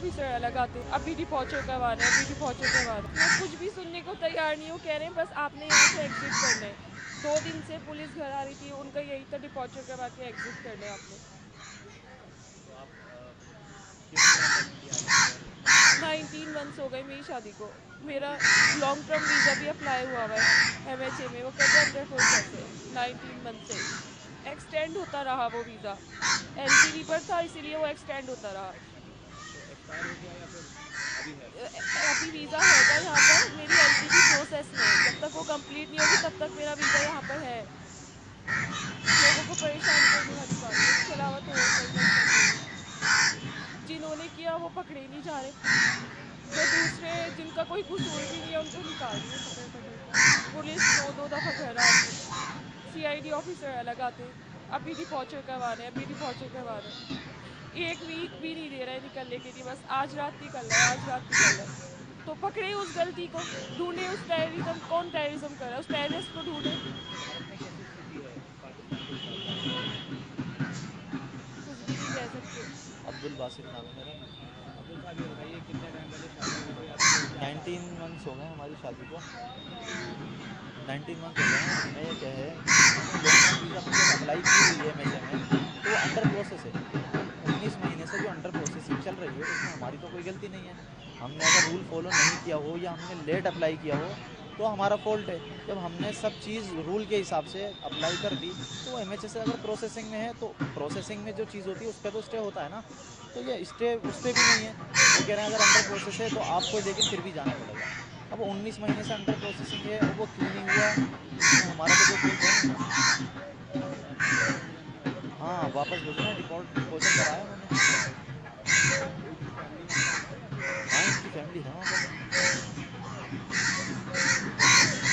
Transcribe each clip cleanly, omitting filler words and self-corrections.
Officer अलग आते, अभी डिपॉर्चर करवाना है, अभी डिपॉर्चर करवाना है। मैं कुछ भी सुनने को तैयार नहीं हूँ, कह रहे हैं बस आपने यहाँ से एग्जिट करना है। 2 दिन से पुलिस घर आ रही थी, उनका यही था डिपॉर्चर करवा के एग्जिट करना है आपने। तो आप कितने टाइम तक इंडिया आई थी और मतलब 19 मंथ्स हो गए मेरी शादी को। मेरा लॉन्ग टर्म वीज़ा भी अप्लाई हुआ हुआ है MHA में, वो कहते हैं अंडर प्रोसेस है। 19 मंथ से एक्सटेंड होता रहा वो वीज़ा, LTV पर था इसीलिए वो एक्सटेंड होता रहा। तो एक्सपायर हो गया या फिर अभी है? अभी वीज़ा हैगा यहाँ पर, मेरी LTV प्रोसेस में है, जब तक वो कंप्लीट नहीं होगी तब तक मेरा वीज़ा यहाँ पर है। लोगों को परेशान करने वाली बात है, इसके अलावा तो और कोई मकसद नहीं है। जिन्होंने किया वो पकड़े नहीं जा रहे, जो दूसरे जिनका कोई कसूर भी नहीं है उनको निकाल रही है पकड़ पकड़ कर। पुलिस 2-2 दफ़ा घर आ रही है, CID ऑफिसर अलग आते, अभी डिपॉर्चर करवाना है, अभी डिपॉर्चर करवाना है। 1 वीक भी नहीं दे रहा है निकलने के लिए, बस आज रात निकलना है, आज रात निकलना है। तो पकड़े उस गलती को, ढूंढे उस टेररिज्म, कौन टेररिज्म कर रहा है उस टेररिस्ट को ढूंढे। तो भारत में कैसी स्थिति है पाकिस्तान के हिसाब से आपके लिए? कुछ भी नहीं कह सकते। अब्दुल बासित नाम है मेरा। अब्दुल साहब ये बताइए कितने टाइम पहले शादी हुई थी आपकी और क्या था? 19 मंथ्स हो गए हैं हमारी शादी को। 19 मंथ हो गए हैं। हमें ये क्या है कि हमने लॉन्ग टर्म वीज़ा अपनी जब अप्लाई की हुई है MHA में, तो वो अंडर प्रोसेस है। 19 महीने से जो अंडर प्रोसेसिंग चल रही है उसमें हमारी तो कोई गलती नहीं है। हमने अगर रूल फॉलो नहीं किया हो या हमने लेट अप्लाई किया हो तो हमारा फॉल्ट है। जब हमने सब चीज़ रूल के हिसाब से अप्लाई कर दी तो वो MHA से अगर प्रोसेसिंग में है तो प्रोसेसिंग में जो चीज़ होती है उस पर तो स्टे होता है ना। तो ये स्टे उस पर भी नहीं है। वो कह रहे हैं अगर अंडर प्रोसेस है तो आपको लेकिन फिर भी जाना पड़ेगा। अब 19 महीने से अंडर प्रोसेसिंग है और वो क्यों नहीं हुआ, इसमें हमारा तो कोई फॉल्ट है नहीं ना। तो आपको वापस भेजना है वापस? हाँ, वापस भेजना है। डिपोजल कराया उन्होंने। कोई फैमिली मेम्बर है या फिर? हाँ, इनकी फैमिली है वहाँ पर। तो अब क्या ऐसा रहेगी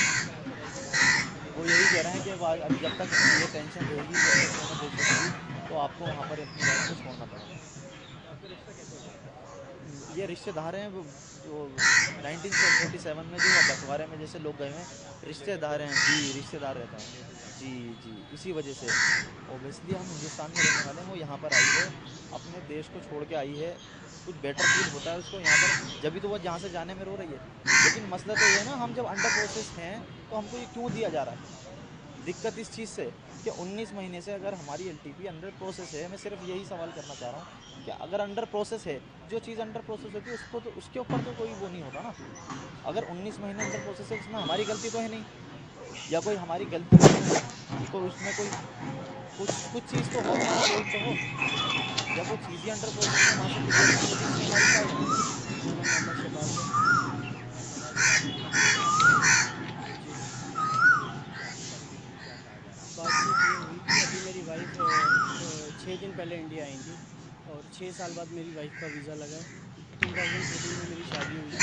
बात कि उनके लिए वो भी? यही कह रहे हैं कि अभी जब तक ये टेंशन रहेगी, जब तक दोनों देशों में भी, तो आपको वहाँ पर अपनी वाइफ को छोड़ना पड़ेगा। तो आपका रिश्ता कैसे हुआ है? ये रिश्तेदार हैं वो 1947 में जो हुआ बंटवारे में जैसे लोग गए हैं, रिश्तेदार हैं जी, रिश्तेदार रहते हैं। रिश्तेदार जी हैं। जी, इसी वजह से ओबियसली हम हिंदुस्तान में रहने वाले हैं। वो यहाँ पर आई है, अपने देश को छोड़ के आई है। कुछ बेटर फील होता है उसको यहाँ पर, जब भी तो वो जहाँ से जाने में रो रही है। लेकिन मसला तो ये है ना, हम जब अंडर प्रोसेस हैं तो हमको ये क्यों दिया जा रहा है। दिक्कत इस चीज़ से कि 19 महीने से अगर हमारी LTP अंडर प्रोसेस है, मैं सिर्फ यही सवाल करना चाह रहा हूँ कि अगर अंडर प्रोसेस है, जो चीज़ अंडर प्रोसेस होती है उसको तो उसके ऊपर तो कोई वो नहीं होता ना। अगर 19 महीने अंडर प्रोसेस है उसमें हमारी गलती तो है नहीं, या कोई हमारी गलती हो तो उसमें कोई कुछ कुछ चीज़ तो हो, हमारा फॉल्ट तो हो। जब वो चीज़ ही अंडर प्रोसेस है, वहाँ से क्लियर नहीं होती, इसमें हमारी क्या गलती। मेरा नाम मोहम्मद शबाज है। शहबाज जी आपने शादी की है इंडिया में? जी। तो आपकी बातचीत हुई, क्या कहा जा रहा है? बातचीत ये हुई कि अभी मेरी वाइफ 6 दिन पहले इंडिया आई थी और 6 साल बाद मेरी वाइफ का वीज़ा लगा है। 2014 में मेरी शादी हुई थी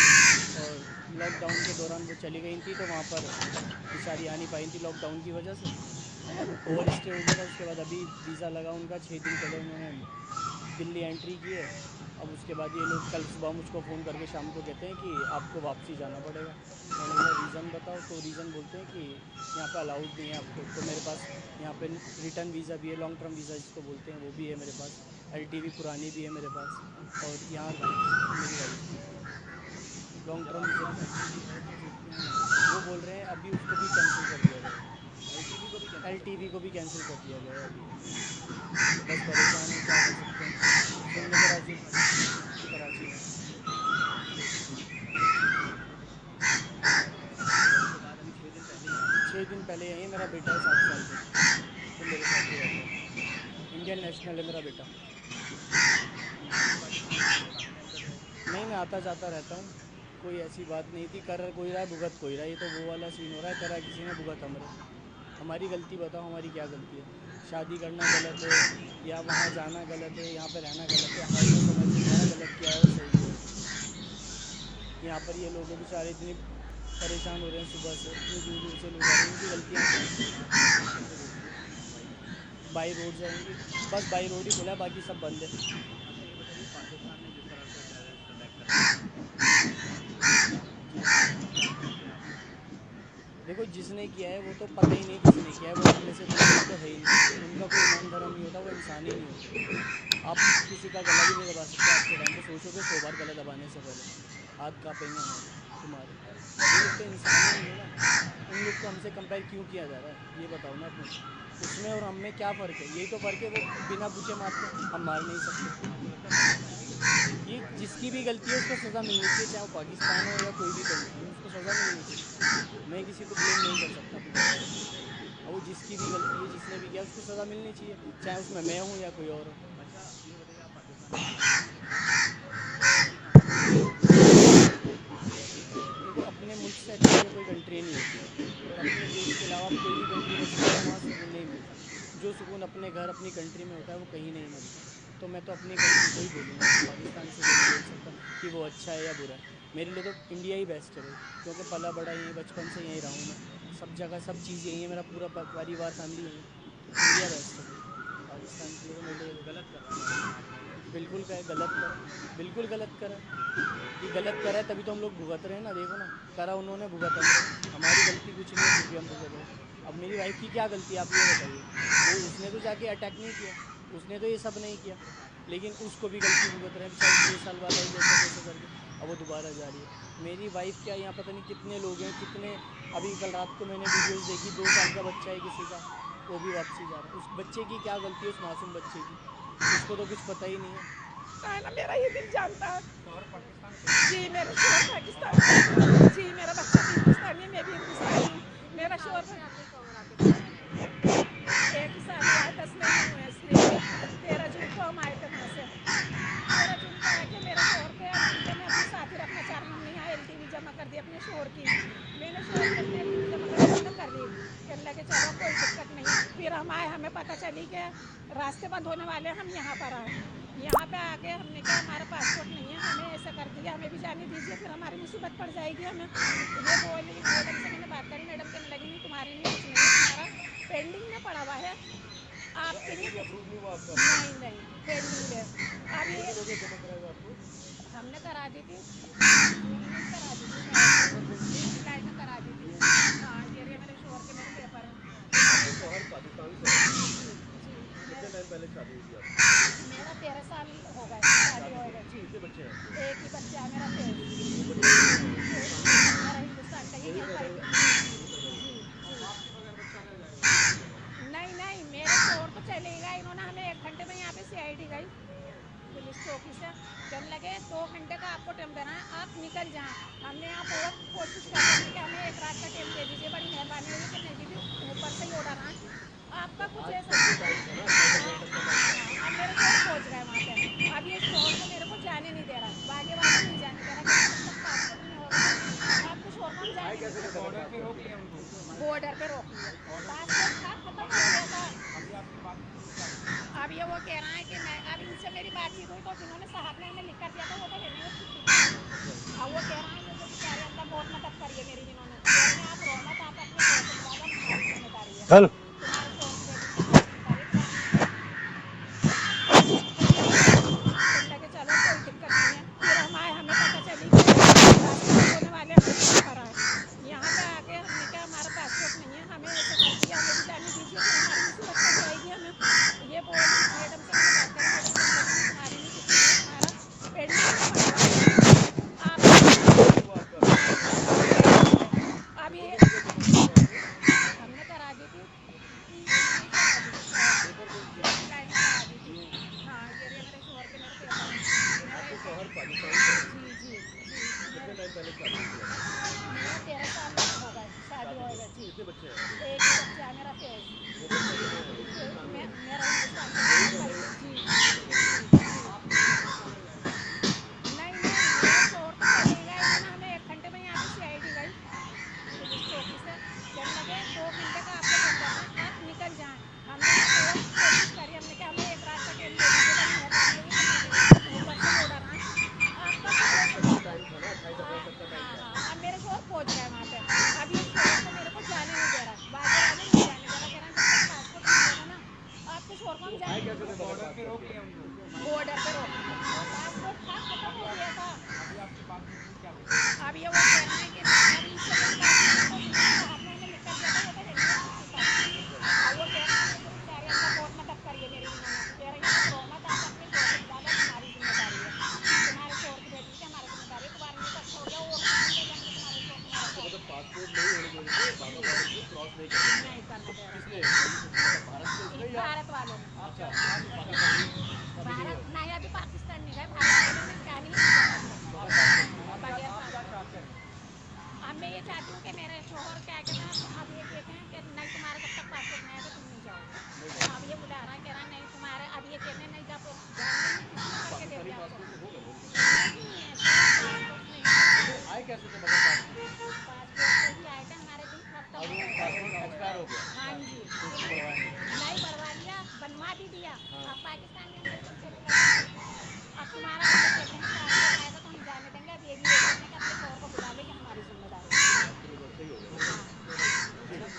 और लॉकडाउन के दौरान वो चली गई थी, तो वहाँ पर बेचारी आ नहीं पाई थी लॉकडाउन की वजह से। ओवर स्टे हो गया था। उसके बाद अभी वीज़ा लगा उनका, 6 दिन पहले उन्होंने दिल्ली एंट्री की है। अब उसके बाद ये लोग कल सुबह मुझको फ़ोन करके शाम को कहते हैं कि आपको वापसी जाना पड़ेगा। मैंने बोला रीज़न बताओ, तो रीज़न बोलते हैं कि यहाँ पे अलाउड नहीं है आपको। तो मेरे पास यहाँ पे रिटर्न वीज़ा भी है, लॉन्ग टर्म वीज़ा जिसको बोलते हैं वो भी है मेरे पास, LTV पुरानी भी है मेरे पास। और यहाँ आपकी वाइफ की? मेरी वाइफ की तो लॉन्ग जब टर्म आपके वीज़ा पास भी। LTV है तो जी। क्यों नहीं आ रही? वो बोल रहे हैं अभी उसको भी कैंसिल कर दिया गया है। LTV को भी कैंसिल कर LTV दिया? को भी कैंसिल कर दिया गया है अभी। तो बस परेशान हैं, क्या कर सकते हैं। सुनने आप को कितनी राज़ी। देर से इंडिया में हैं? कराची में। तो उसके बाद अभी 6 दिन पहले ही आई हैं? 6 दिन पहले यहीं, मेरा बेटा है 7 साल का, वो मेरे साथ ही रहता है। इंडियन नेशनल है मेरा बेटा। तो आप भी पाकिस्तान में रहते हो, आते जाते रहे हो? नहीं, मैं आता जाता रहता हूँ। कोई ऐसी बात नहीं थी। कर कोई रहा है, भुगत कोई रहा है। ये तो वो वाला सीन हो रहा है, करा किसी ने, भुगत हम रहे। हमारी गलती बताओ, हमारी क्या गलती है। शादी करना गलत है या वहाँ जाना गलत है, यहाँ पे रहना गलत है, हमारी तो समझ नहीं आ रहा गलत क्या है और सही क्या है। यहाँ पर ये लोग हैं बेचारे, इतने परेशान हो रहे हैं, सुबह से इतनी दूर दूर से लोग आ रहे हैं, इनकी गलतियाँ क्या हैं। कैसे रोकते हैं आपको बाई रोड? बाई रोड जाएंगी, बस बाई रोड ही खुला है, बाकी सब बंद है। अच्छा ये बताइए, पाकिस्तान ने जिस तरह से टेररिस्ट अटैक कराए हैं जी। तो क्या कहेंगे आप? देखो, जिसने किया है वो तो पता ही नहीं किसने किया है, वो हम में से तो कोई तो है ही नहीं। उनका कोई ईमान धर्म नहीं होता, वो इंसान ही नहीं होते। आप किसी का गला भी नहीं दबा सकते आज के टाइम पे, सोचोगे 100 बार गला दबाने से पहले, हाथ कांपेंगे हमारे तुम्हारे। ये लोग तो इंसान ही नहीं है ना, उन लोग को हमसे कंपेयर क्यों किया जा रहा है, ये बताओ ना आप मुझे। उसमें और हम में क्या फ़र्क है, यही तो फ़र्क है, वो बिना पूछे मारते हैं, हम मार नहीं सकते। ये जिसकी भी गलती है उसको सज़ा मिलनी चाहिए, चाहे वो पाकिस्तान हो या कोई भी कंट्री हो, उसको सज़ा मिलनी चाहिए। मैं किसी को ब्लेम नहीं कर सकता अपनी तरफ से, और वो जिसकी भी गलती है, जिसने भी किया उसको सज़ा मिलनी चाहिए, चाहे उसमें मैं हूँ या कोई और हो। अच्छा ये बताइए, आप पाकिस्तान में इंडिया आए थे, तो आपकी कहाँ से कंट्री है? देखो, अपने मुल्क से अच्छी में कोई कंट्री नहीं होती, और अपने देश के अलावा आप कोई भी कंट्री में चले जाओ, वहाँ सुकून नहीं मिलता। जो सुकून अपने घर अपनी कंट्री में होता है वो कहीं नहीं मिलता। तो मैं तो अपनी कंट्री को ही बोलूँगा, पाकिस्तान से नहीं बोल सकता कि वो अच्छा है या बुरा है। मेरे लिए तो इंडिया ही बेस्ट है भाई, क्योंकि पला बड़ा यहीं, बचपन से यहीं रहा हूँ मैं, सब जगह सब चीज़ यहीं है, मेरा पूरा परिवार फैमिली यहीं है, तो इंडिया बेस्ट है भाई। पाकिस्तान के लिए तो मेरे लिए गलत कर रहा है पाकिस्तान आपने ऐसा बोला? बिल्कुल गलत करा, बिल्कुल गलत करा। ये गलत करा है तभी तो हम लोग भुगत रहे हैं ना, देखो ना, करा उन्होंने, भुगत हम रहे हैं। हमारी गलती कुछ नहीं है, फिर भी हम भुगत रहे हैं। अब मेरी वाइफ की क्या गलती है, आप ये बताइए। वो, उसने तो जाके अटैक नहीं किया, उसने तो ये सब नहीं किया, लेकिन उसको भी गलती भुगत रहे हैं बेचारी। 6 साल बाद आई जैसे तैसे करके, अब वो दोबारा जा रही है। मेरी वाइफ क्या, यहाँ पता नहीं कितने लोग हैं, कितने, अभी कल रात को मैंने वीडियोस देखी, 2 साल का बच्चा है किसी का, वो भी वापसी जा रहा है। उस बच्चे की क्या गलती है, उस मासूम बच्चे की, उसको तो कुछ पता ही नहीं है। है ना, मेरा ये दिल जानता है। शौहर पाकिस्तान से हैं? जी, मेरा शोहर पाकिस्तान से है। जी, मेरा बच्चा भी हिंदुस्तानी है, मैं भी हिंदुस्तानी हूँ। मेरा शोहर एक ही साल हुआ है, 10 महीने हुए हैं इसलिए। 13 जून को हम आए थे वहाँ से। 13 जून को आके मेरे शोहर थे, अब उनको मैं अपने साथ ही रखना चाह रही हूँ। हमने यहाँ LTV जमा कर दी अपने शोहर की। मैंने शोहर की अपने LTV जमा कर दी, हमने कर दी। कहने लगे चलो कोई दिक्कत नहीं। फिर हम आए, हमें पता चली कि रास्ते बंद होने वाले हैं, हम यहाँ पर आए। यहाँ पे आके हमने कहा हमारा पासपोर्ट नहीं है, हमें ऐसा कर दिया, हमें भी जाने दीजिए, फिर हमारी मुसीबत पड़ जाएगी हमें। ये बोली, मैडम से मैंने बात करी, मैडम कहने लगी नहीं तुम्हारे लिए कुछ नहीं है, तुम्हारा पेंडिंग में पड़ा हुआ है, आपके लिए कुछ अप्रूव नहीं हुआ आपका? नहीं नहीं पेंडिंग है। अब ये हो गया जमा कराया हुआ आपको? हमने करा दी थी, जून में ही करा दी थी शायद, जुलाई में करा दी थी। हाँ, ये रहे मेरे शोहर के मेरे पेपर हैं। आपके शौहर पाकिस्तान से हैं? जी जी, कितने टाइम पहले शादी हुई थी आपकी? मेरा 13 साल हो गए शादी शादी हो को गए जी। कितने बच्चे हैं आपके? एक ही बच्चा है मेरा फैज। वो बच्चा किधर का है? हिंदुस्तान का? मेरा हिंदुस्तान का, यहीं यहीं पैदा पर हुआ? यहीं पैदा हुआ? जी जी। आपके बगैर बच्चा रह जाएगा? नहीं नहीं, मेरे शोहर तो चले गए, इन्होंने हमें 1 घंटे में यहाँ पे CID गई पुलिस चौकी से, कहने लगे 2 घंटे का आपको टाइम देना है, आप निकल जाएं। हमने यहाँ बहुत कोशिश कर रहे हैं कि हमें 1 रात का टाइम दे दीजिए, बड़ी मेहरबानी होगी कि नहीं दीदी, ऊपर से ही ऑर्डर आए आपका कुछ आज ऐसा। तक भी टाइम था ना, 6 बजे तक का टाइम था। हाँ, अब मेरे शोहर पहुँच गए वहाँ पे। अब ये शोहर को मेरे को जाने नहीं दे रहा, बागे वाला नहीं जाने दे रहा, कि जब तक पासपोर्ट नहीं होगा आपके शोहर को हम जाने नहीं देंगे। बॉर्डर पे रोक लिया उनको? बॉर्डर पे रोक लिया, पासपोर्ट था खत्म हो गया था। अभी आपकी बातचीत हुई क्या बोल रहे हैं? अब ये वो कह रहा है कि मैं, अब इनसे मेरी बातचीत हुई तो जिन्होंने साहब ने हमें लिख कर दिया था वो तो है नहीं, वो छुट्टी पर है। अब वो कह रहा है मुझे बेचारे अंदर बहुत मदद करी है मेरी, जिन्होंने कह रहे हैं आप रो मत, आप अपने शोहर को बुला लो, अब तुम्हारी जिम्मेदारी है, तुम्हारे शोहर की वजह से हमारी जिम्मेदारी है, तुम्हारी लगे चलो कोई दिक्कत नहीं है। फिर हम आए, हमें पता चली कि रास्ते बंद होने वाले, हम यहाँ पर आए। यहाँ पे आके हमने कहा हमारा पासपोर्ट नहीं है, हमें ऐसा कर दिया, हमें भी जाने दीजिए, फिर हमारी मुसीबत पड़ जाएगी हमें। ये बोली, मैडम से मैंने बात करी, मैडम कहने लगी नहीं तुम्हारे लिए कुछ नहीं है, तुम्हारा पेंडिंग में पड़ा हुआ है, आप नहीं हुआ आपका? नहीं पेंडिंग है। अब ये पेपर कब तक जमा कराए थे आपने? हमने करा दी थी, जून में ही करा दी थी शायद, पेपर को जून जुलाई में करा दी थी। जून? हाँ, ये रहे मेरे शोहर के मेरे पेपर हैं, मेरा आपके एक शौहर पाकिस्तान से हैं? जी जी जी, कितने मेरा टाइम पहले शादी हुई थी आपकी? मेरा 13 साल हो गए शादी शादी हो को गए जी। कितने बच्चे हैं आपके? एक ही बच्चा है मेरा फैज। वो बच्चा किधर है, हिंदुस्तान में? मेरा हिंदुस्तान का यहीं यहीं पैदा पर ही हुआ? है जी यहीं पैदा हुआ? जी जी। नहीं नहीं, मेरे शोहर तो चले गए, इन्होंने हमें 1 घंटे में यहाँ पे CID गई पुलिस चौकी से, कहने लगे 2 घंटे का आपको टाइम देना है, आप निकल जाएं। हमने यहाँ बहुत कोशिश करी, हमने कहा हमें 1 रात का टाइम दे दीजिए, बड़ी मेहरबानी होगी कि नहीं दीदी, ऊपर से ही ऑर्डर आए, आपका कुछ आज ऐसा। तक भी टाइम था ना, 28 अप्रैल तक का टाइम हाँ था। हाँ, अब मेरे शोहर पहुँच गए वहाँ पे। अब ये शोहर को मेरे को जाने नहीं दे रहा, बागे वाले नहीं जाने दे रहा, कह रहा है जब तक पासपोर्ट नहीं होगा ना आपके शोहर को हम आए जाने नहीं कैसे थे देंगे। बगैर पासपोर्ट के? बॉर्डर पे रोक लिया, पासपोर्ट था खत्म हो गया था। अभी आपकी बातचीत हुई क्या बोल रहे हैं? अब ये वो कह रहा है कि नहीं, अब इनसे मेरी बातचीत हुई तो जिन्होंने साहब ने हमें लिख कर दिया था वो तो है नहीं, वो छुट्टी पर है। अच्छा। अब वो कह रहा है मुझे बेचारे अंदर बहुत मदद करी है मेरी, जिन्होंने कह रहे हैं आप रो मत, आप अपने शोहर भारत वालों ने। अच्छा, भारत नहीं, अभी पाकिस्तान नहीं गए, भारत वालों ने क्या नहीं किया। बगैर आप क्या पासपोर्ट। चाहते हैं? अब मैं ये चाहती हूँ कि मेरे शोहर क्या कहते हैं, अब ये कहते हैं कि नहीं तुम्हारा जब तक पासपोर्ट नहीं आएगा तुम नहीं जाओगे। अब ये बुला रहा है, कह रहा है नहीं तुम्हारे, अब ये कहते हैं नहीं जा जाने नहीं, किसने करके दे दिया आपको? पासपोर्ट तो होगा बोल के। नहीं ऐसा पासपोर्ट नहीं। फिर आए कैसे थे बगैर पासपोर्ट? पासपोर्ट लेके आए थे, हमारे दिन खत्म अब हो वो गए। पासपोर्ट एक्सपायर हो गया हाँ जी, तो उसको बढ़वाएंगे। नहीं बढ़वा लिया, बनवा भी दिया। हाँ। अब पाकिस्तान में हम बिल्कुल चले गए। अब तुम्हारा अब ये कहते हैं पासपोर्ट आएगा तो हम जाने देंगे। अब ये भी ये कहते हैं कि अपने शोहर को बुला लो, ये हमारी जिम्मेदारी है। चलो बस सही हो गया।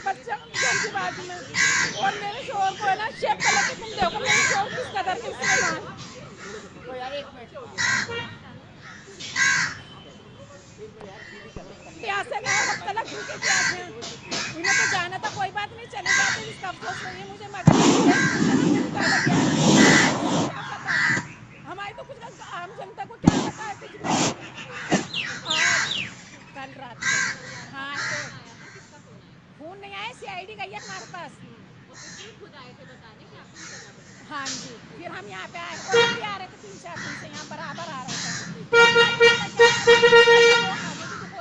बच्चा जल्दी बात में, और मेरे शोहर को है ना शेप कलर के, तुम देखो मेरे शोहर किस कदर के इसमें तो यार एक मिनट प्यासे नहीं है, तब तक भूखे प्यासे हैं। इन्हें तो जाना था, कोई बात नहीं, चले जाते, इसका अफसोस नहीं है मुझे, मगर हमारी तो कुछ आम जनता को क्या पता है कुछ भी। कल रात को हाँ तो फोन नहीं आया, CID गई है हमारे पास। खुद आए थे बताने कि आपको नहीं करना पड़ेगा। हाँ जी, फिर हम यहाँ पे आए और हम भी आ रहे थे 3-4 दिन से, यहाँ बराबर आ रहे थे।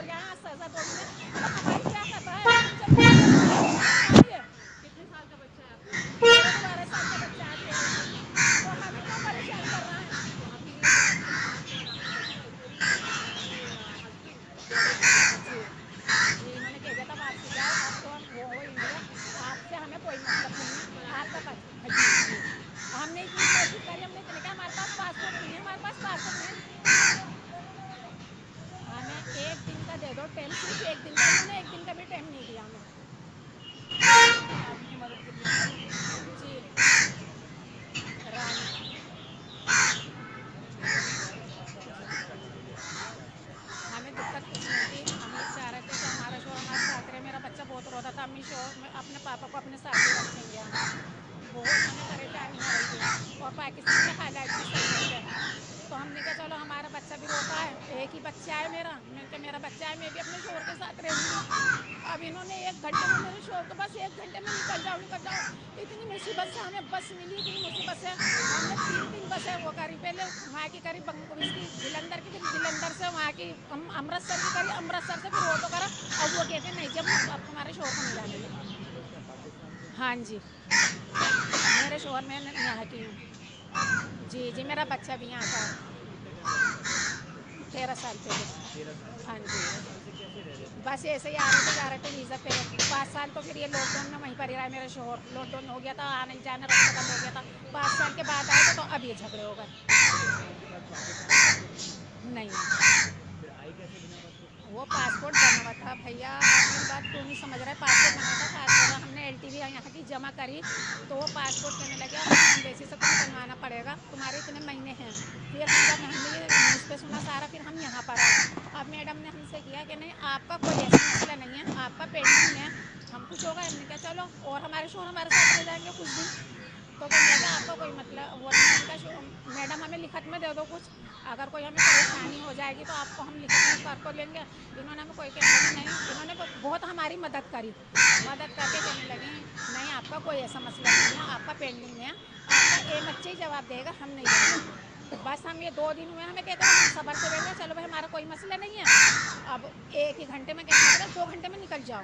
यहाँ सजा दो में, तो हमारी क्या कर रहा है, हम जब आइए। कितने साल का बच्चा है आपका? 12 साल का बच्चा है, तो हमें क्यों परेशान कर रहा है। तो अभी ये जब आपके साथ और आपका बच्चा ऊपर ही है, जी इन्होंने कह दिया था वापसी जाओ, अब तो हम वो हो इंडिया, आपसे हमें कोई मतलब नहीं है, आपका जी हमने इतनी कोशिश करी, हमने इतने कहा हमारे पास पासपोर्ट नहीं है, हमारे पास पासपोर्ट नहीं है, हमें एक दिन का दे दो टाइम, सिर्फ एक दिन का, इन्होंने एक दिन का भी टाइम नहीं दिया हमें। आपकी मदद के लिए जी रानी हमें दिक्कत कुछ नहीं थी, हम लोग चाह रहे थे कि हमारा शोहर हमारे साथ रहे, मेरा बच्चा बहुत रोता था, अम्मी शोहर अपने पापा को अपने साथ ही रखेंगे, बहुत हमें परेशानी हो रही थी, और पाकिस्तान के हालात भी सही नहीं थे, तो हमने कहा चलो हमारा बच्चा भी रोता है, एक ही बच्चा है मेरा, मैं क्या मेरा बच्चा है, मैं भी अपने शोहर के साथ रहूँगी। अब इन्होंने 1 घंटे में मेरे शोहर को बस 1 घंटे में निकल जाओ, इतनी मुसीबत से हमें बस मिली, इतनी मुसीबत से हमने 3 बसें वो करी, पहले वहाँ की करी इसकी जलंधर की, फिर जलंधर से वहाँ की अमृतसर की करी, अमृतसर से फिर ऑटो करा, अब वो कहते नहीं जब अब तुम्हारे शोहर को नहीं जाने देंगे। हाँ जी मेरे शोहर मैं यहाँ की हूँ। जी मेरा बच्चा भी यहाँ का है, 13 साल पहले। हाँ जी बस ऐसे ही आ रहे थे जा रहे थे वीज़ा पे, 5 साल तो फिर ये लॉकडाउन में वहीं पर ही रहा है मेरा शोहर, लॉकडाउन हो गया था, आने जाना रास्ता बंद हो गया था, 5 साल के बाद आए थे, तो अब ये झगड़े हो गए। नहीं फिर आए कैसे बिना पासपोर्ट के? वो पासपोर्ट बना हुआ था भैया, आप मेरी बात क्यों नहीं समझ रहे, पासपोर्ट बना था, पासपोर्ट हमने LTV यहाँ की जमा करी, तो वो पासपोर्ट कहने लगे एम्बेसी से तुम्हें बनवाना पड़ेगा, तुम्हारे इतने महीने हैं, फिर जब हमने ये न्यूज़ पे सुना सारा, फिर हम यहाँ पर आए, अब मैडम ने हमसे किया कि नहीं आपका कोई ऐसा मसला नहीं है, आपका पेंडिंग है, हम कुछ होगा, हमने कहा चलो, और हमारे शोहर हमारे साथ रह जाएंगे कुछ दिन, तो कहने लगा आपका कोई मतलब वो नहीं, उनका मैडम हमें लिखत में दे दो कुछ, अगर कोई हमें परेशानी हो जाएगी तो आपको हम लिखत में कर तो लेंगे, इन्होंने हमें कोई कहने लगे नहीं, इन्होंने बहुत हमारी मदद करी, मदद करके कहने लगे नहीं आपका कोई ऐसा मसला नहीं है, आपका पेंडिंग में है, आपका बच्चे ही जवाब देगा, हम नहीं देंगे, बस हम ये 2 दिन हुए हमें कहते हैं हम सबर से बैठे, चलो भाई हमारा कोई मसला नहीं है, अब 1 ही घंटे में कहने लगे 2 घंटे में निकल जाओ,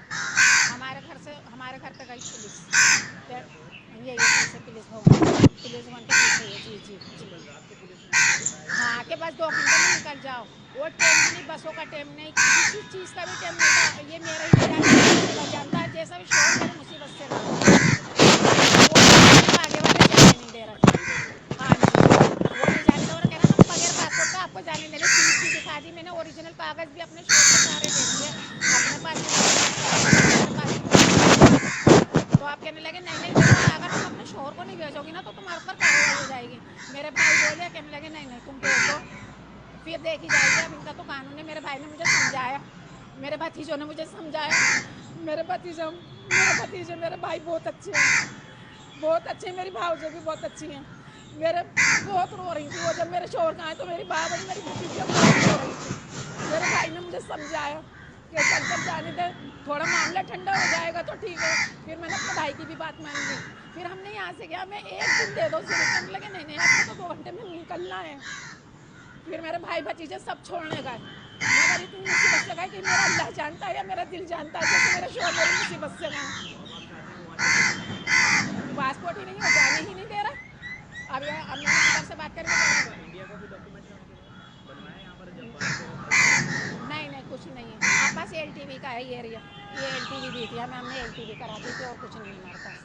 हमारे घर पे गई पुलिस, ये पीछे पुलिस भवन के पीछे है, जी हाँ कि बस 2 घंटे में निकल जाओ, वो टाइम नहीं, बसों का टाइम नहीं, किसी चीज़ का भी टाइम नहीं था, ये मेरा ही जानता है, जैसा भी शोर मेरी मुसीबत से रहा, वो आगे वाले जाने नहीं दे रहे, हाँ जी वो नहीं जाने दे रहा, कह रहा हम बगैर पासपोर्ट का आपको जाने दे रहे, चीज़ की दिखा दी मैंने, ओरिजिनल कागज़ भी अपने शोर के सारे दे दिए, अपने पास तो आप कहने लगे नहीं अगर तुम अपने शोहर को नहीं भेजोगी ना तो तुम्हारे पर कार्रवाई हो जाएगी, मेरे भाई बोले, कहने लगे नहीं तुम भेजो, फिर देखी जाएगी, अब इनका तो कानून है, मेरे भाई ने मुझे समझाया, मेरे भतीजों ने मुझे समझाया, मेरे भतीजे मेरे भाई बहुत अच्छे हैं, मेरी भावजे भी बहुत अच्छी हैं, मेरे बहुत रो रही थी वो, जब मेरे शोहर का आए तो मेरी भाभी मेरी भतीजियाँ बहुत रो रही थी, मेरे भाई ने मुझे समझाया, कि चल चल जाने दे, थोड़ा मामला ठंडा हो जाएगा तो ठीक है। फिर मैंने अपने भाई की भी बात मान ली। फिर हमने यहाँ से गया, मैं 1 दिन दे दो सिर्फ, कहने लगे नहीं नहीं आपको तो 2 घंटे में निकलना है। फिर मेरे भाई भतीजे सब छोड़ने गए। मगर इतनी मुसीबत से गए कि मेरा अल्लाह जानता है या मेरा दिल जानता है, जैसे मेरे शोहर मेरी मुसीबत से गए। पासपोर्ट ही नहीं हो, जाने ही नहीं दे रहा। अब मैंने अंदर से बात करके बोला, इंडिया का भी डॉक्यूमेंट बनवाया यहाँ पर जब बाहर से नहीं नहीं कुछ नहीं है, आप पास LTV का है ये एरिया, ये LTV दी थी हमें, हमने LTV करा दी थी और कुछ नहीं हमारे पास।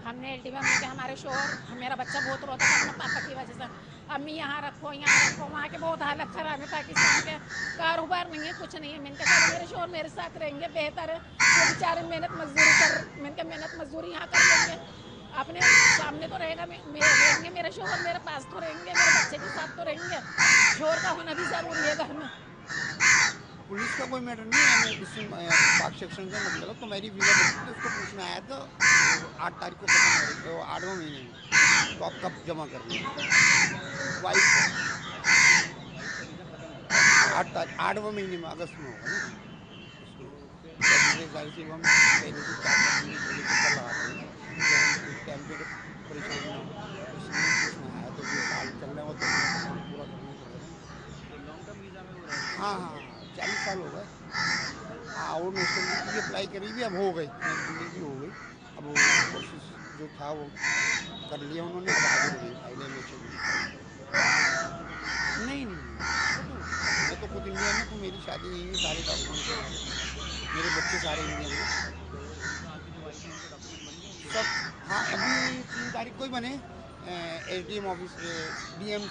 हमने LTV, हमने कहा हमारे शोहर, मेरा बच्चा बहुत रोता था अपने पापा की वजह से, अम्मी यहाँ रखो यहाँ रखो, वहाँ के बहुत हालत खराब है, पाकिस्तान के कारोबार नहीं है कुछ नहीं है। मैंने कहा मेरे शोहर मेरे साथ रहेंगे बेहतर है, वो बेचारे मेहनत मजदूरी कर, मैंने कहा मेहनत मजदूरी यहाँ कर लेंगे, अपने सामने तो रहेगा, रहेंगे मेरे शोहर, मेरे पास तो रहेंगे, मेरे बच्चे के साथ तो रहेंगे, शोहर का होना भी ज़रूरी है घर में। पुलिस का कोई मैटर नहीं है, हमें इस पाक सेक्शन से मतलब तो मेरी वीज़ा बची थी, उसको पूछना आया तो 8 तारीख को खत्म हो रही तो 8वें महीने में, तो आप कब जमा कर रहे हैं वाइफ को? 8वें महीने में, अगस्त में होगा ना। सारी चीज़ हम पहले से 4 महीने पहले चक्कर लगाते हैं, टाइम पे परेशानी ना हो, इसलिए पूछना आया। तो ये साल चल रहे हो तो काम पूरा करना ही पड़ेगा ना। तो लॉन्ग टर्म वीज़ा में वो रहेगा। हाँ हाँ 40 साल हो गए। हाँ और नेशनलिटी की अप्लाई करी भी, अब हो गई, नेशनलिटी हो गई। अब वो प्रोसेस जो था वो कर लिया उन्होंने, अब आगे बढ़ी फाइल इलेक्शन नहीं मैं तो खुद इंडिया में, तो मेरी शादी यहीं है, सारे डॉक्यूमेंट मेरे बच्चे सारे इंडिया में सब। हाँ अभी 3 तारीख को ही बने, SDM ऑफिस DM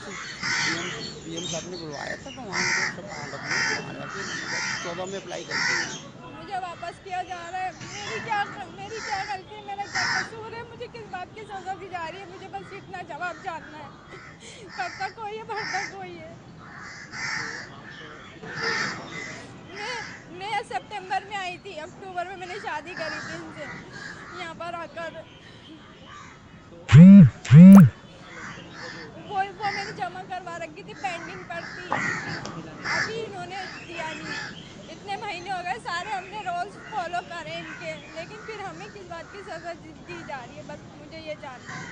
साहब ने बुलवाया था, तो वहाँ उनको सब डॉक्यूमेंट 14 में अप्लाई करके मुझे वापस किया जा रहा है। मेरी क्या गलती है, मेरा क्या कसूर है, मुझे किस बात की सज़ा दी जा रही है, मुझे बस इतना जवाब जानना है। करता कोई है, भरता कोई है। मैं सितंबर में आई थी, अक्टूबर में मैंने शादी करी थी इनसे। यहाँ पर आकर वो मैंने जमा करवा रखी थी, पेंडिंग पर थी, अभी इन्होंने दिया नहीं। इतने महीने हो गए, सारे हमने रोल्स फॉलो करे इनके, लेकिन फिर हमें किस बात की सज़ा दी जा रही है, बस मुझे ये जानना है।